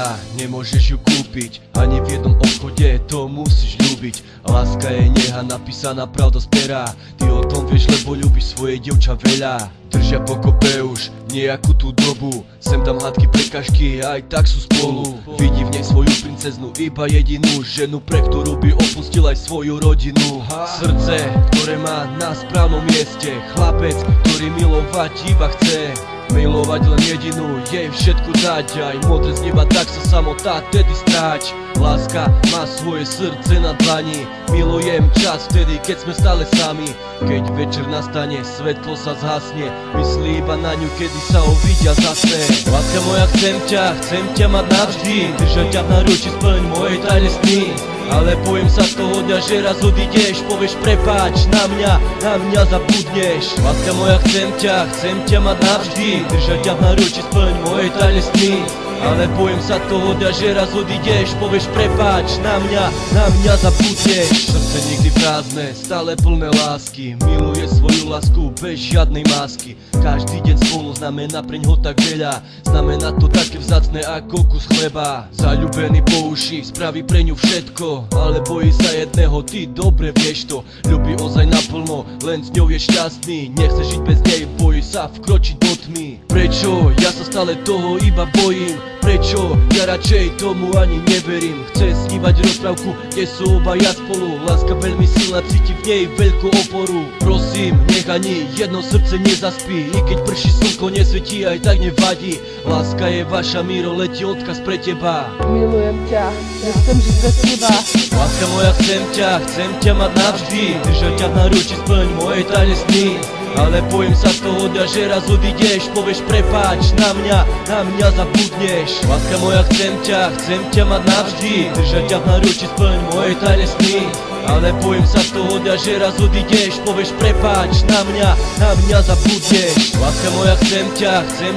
dôvera, nemôžeš ju kúpiť, ani v jednom obchode to musíš ľúbiť. Láska je neha napísaná pravda z pera, ty o tom vieš, lebo ľúbiš svoje dievča veľa. Držia pokope už nejakú tú dobu, sem tam hádky, prekažky, aj tak sú spolu. Vidí v nej svoju princeznú, iba jedinú ženu, pre ktorú by opustil aj svoju rodinu. Srdce, ktoré má na správnom mieste, chlapec, ktorý milovať iba chce. Milovať len jedinú, jej všetko dať, aj modré z neba, tak sa samotá tedy stráť. Láska má svoje srdce na dlani, milujem čas vtedy, keď sme stále sami. Keď večer nastane, svetlo sa zhasne, myslí iba na ňu, kedy sa uvidia zase. Láska moja, chcem ťa mať navždy, držať ťa v náručí, splň moje tajné sny. Ale bojím sa toho dňa, že raz odídeš, povieš prepáč, na mňa zabudneš. Láska moja, chcem ťa mať navždy, držať ťa v náručí, splň moje tajné sny. Ale bojím sa toho dňa, že raz odídeš, povieš prepáč, na mňa zabudneš. Srdce nikdy prázdne, stále plné lásky, miluje svoju lásku bez žiadnej masky. Každý deň spolu znamená preňho tak veľa, znamená to také vzácne ako kus chleba. Zaľúbený po uši, spraví pre ňu všetko, ale bojí sa jedného, ty dobre vieš to. Ľubí ozaj naplno, len s ňou je šťastný, nechce žiť bez nej, bojí sa vkročiť do tmy. Prečo? Ja sa stále toho iba bojím. Prečo? Ja radšej tomu ani neverím. Chce snívať rozprávku, kde sú obaja spolu. Láska veľmi silná, cíti v nej veľkú oporu. Prosím, nech ani jedno srdce nezaspí, i keď prší slnko, nesvietí, aj tak nevadí. Láska je vaša, Miro, letí odkaz pre teba. Milujem ťa, nechcem žiť bez teba. Láska moja, chcem ťa mať navždy, držať ťa v náručí, splň moje tajné sny. Ale bojím sa toho dňa, že raz odídeš, povieš prepáč, na mňa zabudneš. Láska moja, chcem ťa mať navždy, držať ťa v náručí, splň moje tajné sny. Ale bojím sa toho dňa, že raz odídeš, povieš prepáč, na mňa zabudneš. Láska moja, chcem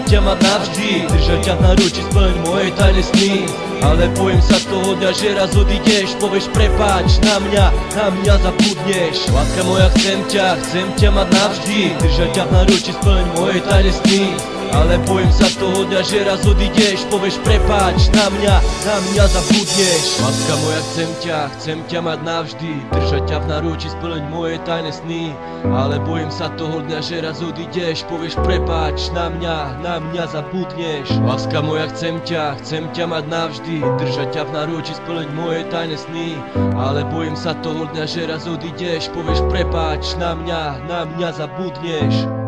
ťa mať navždy, držať ťa v náručí, splň moje tajné sny. Ale bojím sa toho dňa, že raz odídeš, povieš prepáč, na mňa zabudneš. Láska moja, chcem ťa mať navždy, držať ťa v náručí, splň moje tajné sny. Ale bojím sa toho dňa, že raz odídeš, povieš prepáč, na mňa zabudneš. Láska moja, chcem ťa mať navždy, držať ťa v náručí, splň moje tajné sny. Ale bojím sa toho dňa, že raz odídeš, povieš prepáč, na mňa zabudneš. Láska moja, chcem ťa mať navždy, držať ťa v náručí, splň moje tajné sny. Ale bojím sa toho dňa, že raz odídeš, povieš prepáč, na mňa zabudneš.